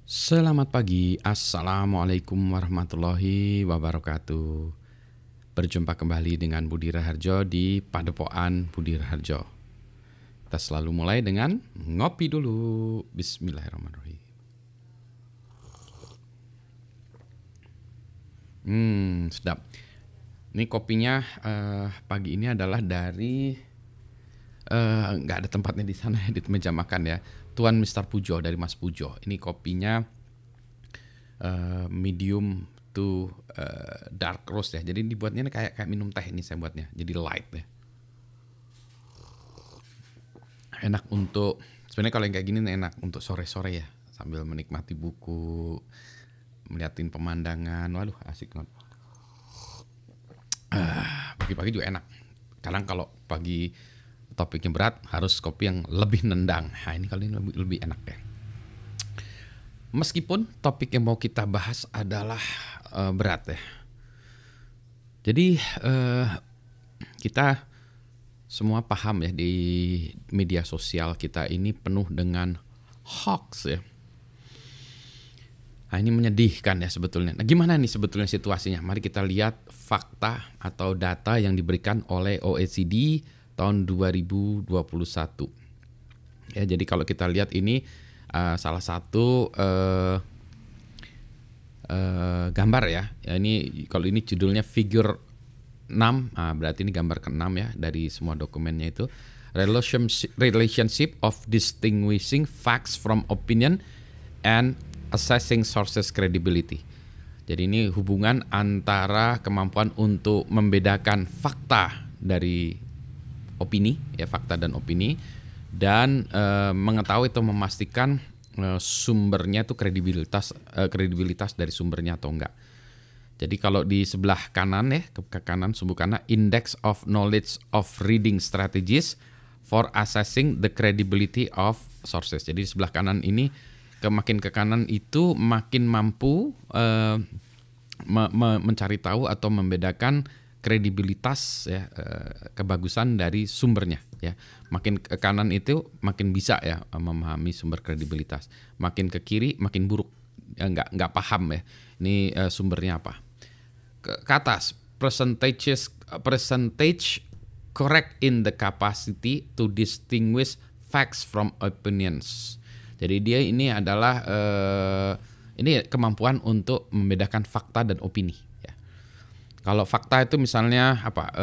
Selamat pagi, Assalamualaikum warahmatullahi wabarakatuh. Berjumpa kembali dengan Budi Raharjo di Padepokan Budi Raharjo. Kita selalu mulai dengan ngopi dulu. Bismillahirrahmanirrahim. Sedap. Ini kopinya pagi ini adalah dari nggak ada tempatnya di sana di meja makan ya. Tuan Mr. Pujo dari Mas Pujo. Ini kopinya medium to dark roast ya. Jadi dibuatnya kayak minum teh ini saya buatnya. Jadi light ya. Enak untuk sebenarnya kalau yang kayak gini enak untuk sore-sore ya, sambil menikmati buku, melihatin pemandangan. Waduh, asik banget. Pagi-pagi juga enak. Kadang kalau pagi topiknya berat harus kopi yang lebih nendang. Nah, ini kali ini lebih enak ya. Meskipun topik yang mau kita bahas adalah berat ya. Jadi kita semua paham ya, di media sosial kita ini penuh dengan hoax ya. Nah, ini menyedihkan ya sebetulnya. Nah, gimana nih sebetulnya situasinya? Mari kita lihat fakta atau data yang diberikan oleh OECD tahun 2021. Ya, jadi kalau kita lihat ini salah satu gambar ya. Ini kalau ini judulnya figure 6, berarti ini gambar ke-6 ya dari semua dokumennya itu. Relationship of distinguishing facts from opinion and assessing sources credibility. Jadi ini hubungan antara kemampuan untuk membedakan fakta dari opini, ya fakta dan opini, dan mengetahui atau memastikan sumbernya itu kredibilitas dari sumbernya atau enggak. Jadi kalau di sebelah kanan ya, ke kanan sumbu kanan, Index of Knowledge of Reading Strategies for Assessing the Credibility of Sources. Jadi di sebelah kanan ini makin ke kanan itu makin mampu mencari tahu atau membedakan kredibilitas ya, kebagusan dari sumbernya ya. Makin ke kanan itu makin bisa ya memahami sumber kredibilitas. Makin ke kiri makin buruk, ya, nggak paham ya ini sumbernya apa. Ke atas percentage correct in the capacity to distinguish facts from opinions. Jadi dia ini adalah ini kemampuan untuk membedakan fakta dan opini ya. Kalau fakta itu misalnya apa?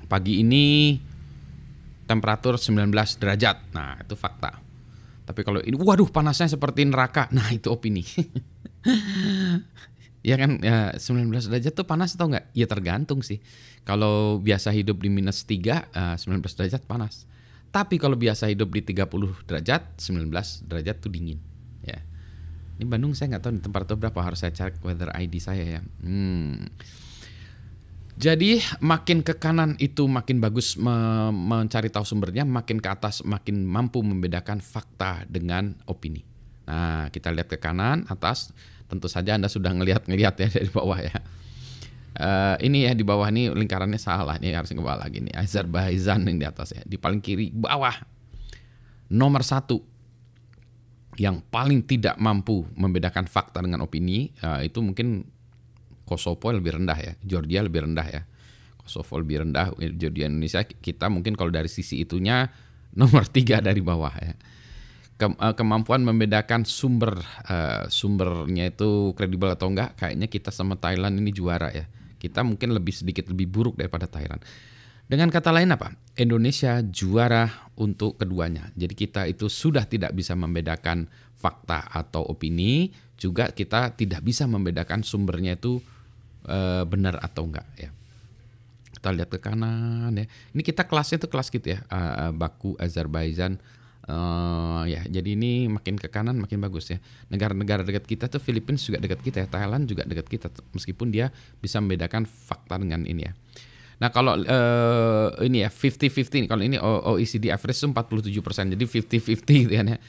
Pagi ini temperatur 19 derajat. Nah, itu fakta. Tapi kalau ini waduh panasnya seperti neraka. Nah, itu opini. Ya kan, ya 19 derajat tuh panas atau enggak? Ya tergantung sih. Kalau biasa hidup di -3, 19 derajat panas. Tapi kalau biasa hidup di 30 derajat, 19 derajat tuh dingin. Ya. Ini Bandung saya nggak tahu di temperatur berapa, harus saya cek weather ID saya ya. Jadi makin ke kanan itu makin bagus mencari tahu sumbernya, makin ke atas makin mampu membedakan fakta dengan opini. Nah, kita lihat ke kanan, atas, tentu saja Anda sudah ngelihat ya dari bawah ya. Ini ya di bawah ini lingkarannya salah, ini harus ke bawah lagi nih. Azerbaijan yang di atas ya, di paling kiri bawah. Nomor 1 yang paling tidak mampu membedakan fakta dengan opini itu mungkin Kosovo lebih rendah ya, Georgia lebih rendah ya. Kosovo lebih rendah, Georgia, Indonesia kita mungkin kalau dari sisi itunya nomor 3 dari bawah ya. Kemampuan membedakan sumbernya itu kredibel atau enggak, kayaknya kita sama Thailand ini juara ya. Kita mungkin sedikit lebih buruk daripada Thailand. Dengan kata lain apa? Indonesia juara untuk keduanya. Jadi kita itu sudah tidak bisa membedakan fakta atau opini, juga kita tidak bisa membedakan sumbernya itu benar atau enggak ya. Kita lihat ke kanan ya. Ini kita kelasnya tuh kelas gitu ya. Baku, Azerbaijan. Ya, jadi ini makin ke kanan makin bagus ya. Negara-negara dekat kita tuh Filipina juga dekat kita ya, Thailand juga dekat kita, meskipun dia bisa membedakan fakta dengan ini ya. Nah kalau ini ya 50-50, kalau ini OECD average itu 47%, jadi 50-50 gitu kan ya.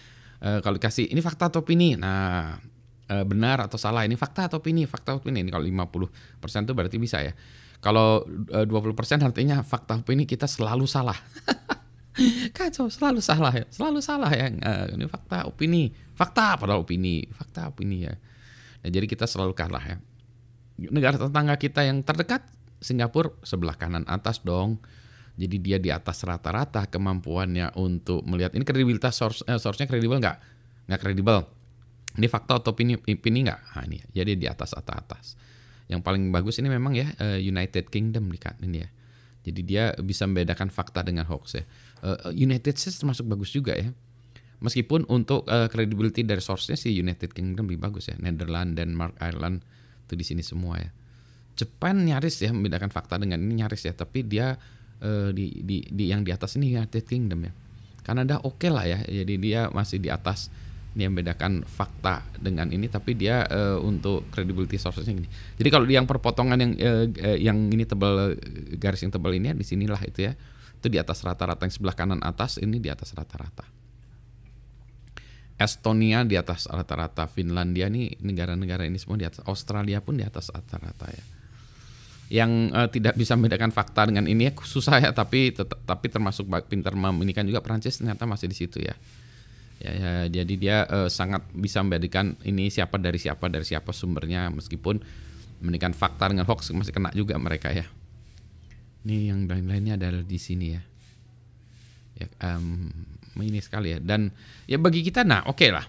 Kalau dikasih ini fakta atau opini, nah benar atau salah, ini fakta atau opini, ini kalau 50% itu berarti bisa ya. Kalau 20% artinya fakta opini kita selalu salah. Kacau, selalu salah ya. Ini fakta, opini, fakta padahal opini ya. Nah, jadi kita selalu kalah ya. Negara tetangga kita yang terdekat, Singapura sebelah kanan atas dong. Jadi dia di atas rata-rata kemampuannya untuk melihat ini kredibilitas source-nya kredibel nggak? Nggak kredibel. Ini fakta atau opini nggak? Nah, ini jadi di atas. Yang paling bagus ini memang ya United Kingdom ini ya. Jadi dia bisa membedakan fakta dengan hoax ya. United States termasuk bagus juga ya. Meskipun untuk credibility dari source-nya sih United Kingdom lebih bagus ya. Netherlands, Denmark, Ireland itu di sini semua ya. Jepang nyaris ya membedakan fakta dengan ini nyaris ya. Tapi dia di yang di atas ini United Kingdom ya. Kanada oke lah ya. Jadi dia masih di atas. Ini yang membedakan fakta dengan ini, tapi dia untuk credibility sources-nya gini. Jadi kalau yang perpotongan yang ini tebal, garis yang tebal ini ya, di sinilah itu ya. Itu di atas rata-rata, yang sebelah kanan atas ini di atas rata-rata. Estonia di atas rata-rata, Finlandia nih negara-negara ini semua di atas, Australia pun di atas rata-rata ya. Yang tidak bisa membedakan fakta dengan ini ya susah ya, tapi termasuk pintar meminikan juga. Prancis ternyata masih di situ ya. Ya, jadi dia sangat bisa membedakan ini siapa dari siapa sumbernya, meskipun membandingkan fakta dengan hoax masih kena juga mereka ya. Ini yang lain-lainnya adalah di sini ya. Ini sekali ya. Dan ya bagi kita oke lah.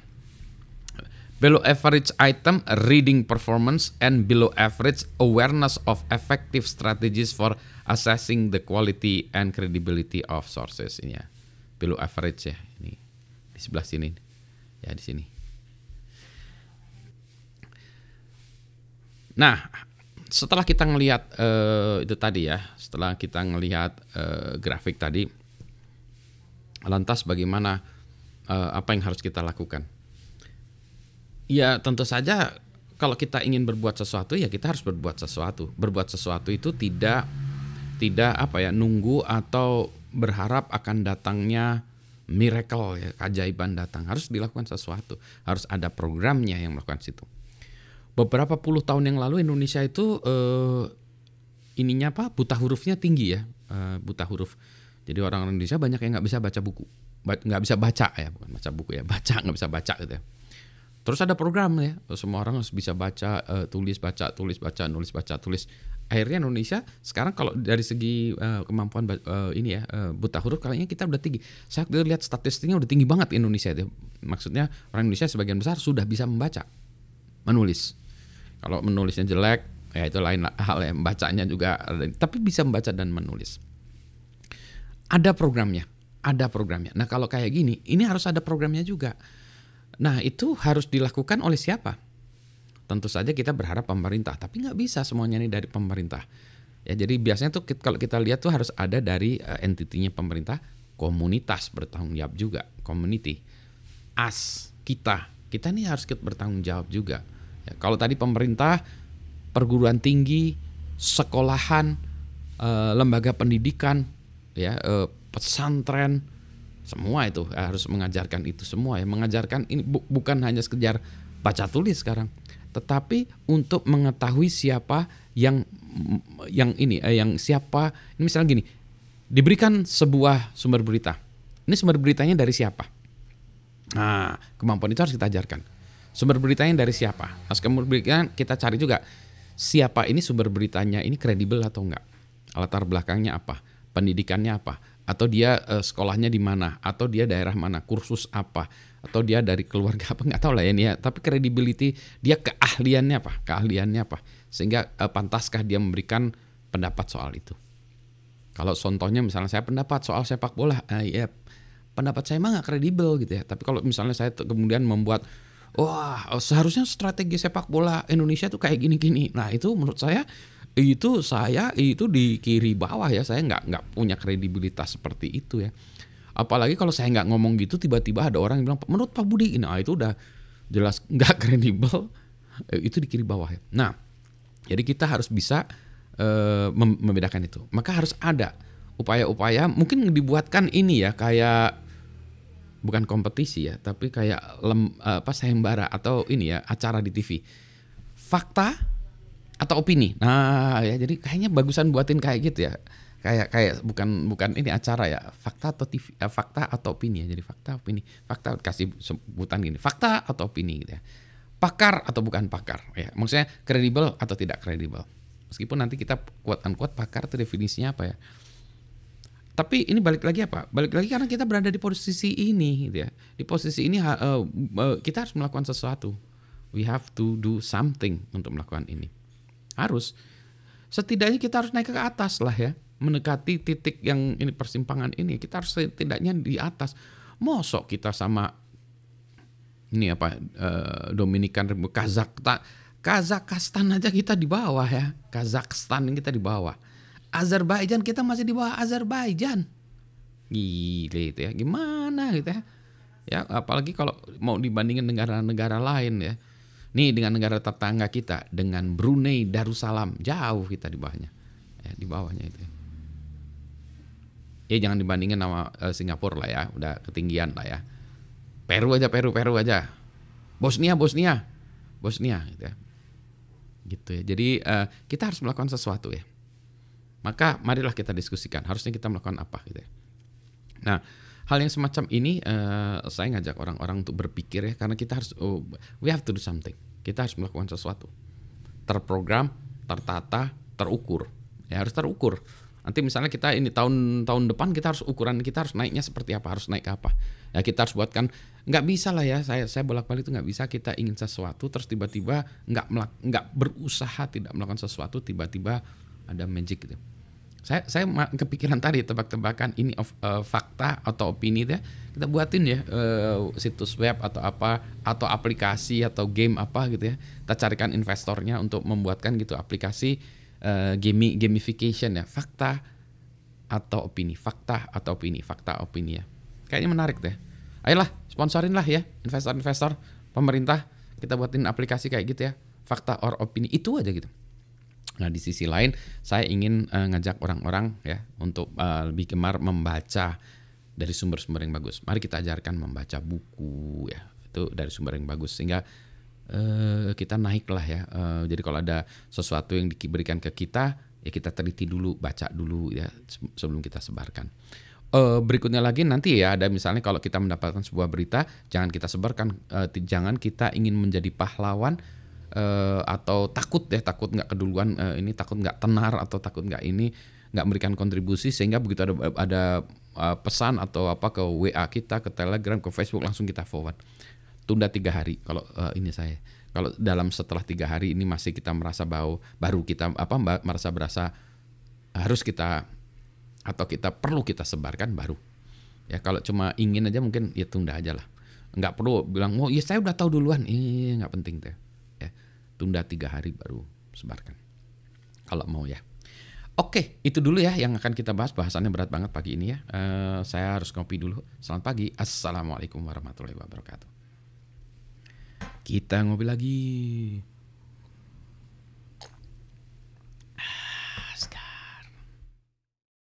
Below average item reading performance and below average awareness of effective strategies for assessing the quality and credibility of sources ini ya. Below average ya ini. Di sebelah sini ya, di sini. Nah, setelah kita ngelihat itu tadi ya, setelah kita ngelihat grafik tadi, lantas bagaimana apa yang harus kita lakukan? Ya tentu saja kalau kita ingin berbuat sesuatu ya kita harus berbuat sesuatu. Berbuat sesuatu itu tidak nunggu atau berharap akan datangnya miracle ya, keajaiban datang. Harus dilakukan sesuatu, harus ada programnya yang melakukan situ. Beberapa puluh tahun yang lalu Indonesia itu buta hurufnya tinggi ya, buta huruf. Jadi orang Indonesia banyak yang nggak bisa baca buku, nggak bisa baca ya, bukan baca buku ya, nggak bisa baca gitu ya. Terus ada program ya, semua orang harus bisa baca, tulis, nulis, baca, tulis. Akhirnya Indonesia sekarang kalau dari segi kemampuan buta huruf kayaknya kita udah tinggi. Saya lihat statistiknya udah tinggi banget Indonesia itu. Maksudnya orang Indonesia sebagian besar sudah bisa membaca, menulis. Kalau menulisnya jelek, ya itu lain hal ya. Bacanya juga, tapi bisa membaca dan menulis. Ada programnya. Nah kalau kayak gini, ini harus ada programnya juga. Nah itu harus dilakukan oleh siapa? Tentu saja kita berharap pemerintah, tapi nggak bisa semuanya ini dari pemerintah. Ya, jadi biasanya tuh kalau kita lihat tuh harus ada dari entitinya pemerintah, komunitas bertanggung jawab juga, community, kita nih harus bertanggung jawab juga. Ya, kalau tadi pemerintah, perguruan tinggi, sekolahan, lembaga pendidikan, ya, pesantren, semua itu harus mengajarkan itu semua ya, mengajarkan ini bukan hanya sekedar baca tulis sekarang. Tetapi untuk mengetahui siapa yang siapa, ini misalnya gini, diberikan sebuah sumber berita, ini sumber beritanya dari siapa? Nah, kemampuan itu harus kita ajarkan. Sumber beritanya dari siapa? Harus kemudian kita cari juga siapa ini sumber beritanya ini kredibel atau enggak, latar belakangnya apa, pendidikannya apa, atau dia sekolahnya di mana, atau dia daerah mana, kursus apa, atau dia dari keluarga apa, nggak tahu lah ya ini ya. Tapi credibility dia keahliannya apa, sehingga pantaskah dia memberikan pendapat soal itu. Kalau contohnya misalnya saya pendapat soal sepak bola, ya pendapat saya mah nggak kredibel gitu ya. Tapi kalau misalnya saya kemudian membuat, wah seharusnya strategi sepak bola Indonesia tuh kayak gini-gini, nah itu menurut saya itu di kiri bawah ya, saya nggak punya kredibilitas seperti itu ya. Apalagi kalau saya nggak ngomong gitu, tiba-tiba ada orang yang bilang menurut Pak Budi, nah itu udah jelas nggak kredibel, itu di kiri bawah ya. Nah, jadi kita harus bisa membedakan itu. Maka harus ada upaya-upaya, mungkin dibuatkan ini ya, kayak bukan kompetisi ya, tapi kayak sayembara atau ini ya, acara di TV. Fakta atau opini. Nah, ya jadi kayaknya bagusan buatin kayak gitu ya. kayak bukan ini acara ya, fakta atau TV, fakta atau opini ya. Jadi fakta opini, fakta kasih sebutan gini, fakta atau opini gitu ya. Pakar atau bukan pakar ya. Maksudnya kredibel atau tidak kredibel. Meskipun nanti kita quote unquote pakar itu definisinya apa ya. Tapi ini balik lagi apa? Balik lagi karena kita berada di posisi ini gitu ya. Di posisi ini kita harus melakukan sesuatu. We have to do something untuk melakukan ini. Harus. Setidaknya kita harus naik ke atas lah ya. Mendekati titik yang ini persimpangan ini. Kita harus setidaknya di atas. Mosok kita sama ini apa Dominikan Republik, Kazakhstan aja kita di bawah ya. Kazakhstan kita di bawah. Azerbaijan kita masih di bawah Azerbaijan. Gile itu ya. Gimana gitu ya. Ya apalagi kalau mau dibandingin negara-negara lain ya. Nih dengan negara tetangga kita, dengan Brunei Darussalam, jauh kita di bawahnya. Ya, di bawahnya itu. Ya jangan dibandingin sama Singapura lah ya, udah ketinggian lah ya. Peru aja. Bosnia gitu ya. Gitu ya. Jadi kita harus melakukan sesuatu ya. Maka marilah kita diskusikan, harusnya kita melakukan apa gitu ya. Nah, hal yang semacam ini saya ngajak orang-orang untuk berpikir ya, karena kita harus we have to do something. Kita harus melakukan sesuatu. Terprogram, tertata, terukur. Ya harus terukur. Nanti misalnya kita ini tahun depan kita harus ukuran kita harus naiknya seperti apa, harus naik ke apa. Ya kita harus buatkan, nggak bisa lah ya, saya bolak-balik itu nggak bisa kita ingin sesuatu terus tiba-tiba nggak berusaha tidak melakukan sesuatu tiba-tiba ada magic gitu. Saya kepikiran tadi tebak-tebakan ini fakta atau opini ya. Kita buatin ya situs web atau apa atau aplikasi atau game apa gitu ya. Kita carikan investornya untuk membuatkan gitu aplikasi gamification ya. Fakta atau opini, fakta atau opini ya. Kayaknya menarik deh. Ayolah sponsorin lah ya investor-investor, pemerintah, kita buatin aplikasi kayak gitu ya. Fakta or opini itu aja gitu. Nah di sisi lain saya ingin ngajak orang-orang ya untuk lebih gemar membaca dari sumber-sumber yang bagus. Mari kita ajarkan membaca buku ya, itu dari sumber yang bagus sehingga kita naik lah ya. Jadi kalau ada sesuatu yang diberikan ke kita ya kita teliti dulu, baca dulu ya sebelum kita sebarkan. Berikutnya lagi nanti ya ada misalnya kalau kita mendapatkan sebuah berita jangan kita sebarkan, jangan kita ingin menjadi pahlawan. Atau takut nggak keduluan ini takut nggak tenar atau takut nggak memberikan kontribusi sehingga begitu ada pesan atau apa ke WA kita, ke Telegram, ke Facebook langsung kita forward. Tunda 3 hari kalau ini saya. Kalau setelah 3 hari ini masih kita merasa baru kita merasa harus kita atau kita perlu kita sebarkan baru. Ya kalau cuma ingin aja mungkin ya tunda aja lah. Nggak perlu bilang ya saya udah tahu duluan. Nggak penting tuh. Tunda 3 hari baru sebarkan kalau mau ya. Oke, itu dulu ya yang akan kita bahas. Bahasannya berat banget pagi ini ya. Saya harus ngopi dulu. Selamat pagi. Assalamualaikum warahmatullahi wabarakatuh. Kita ngopi lagi.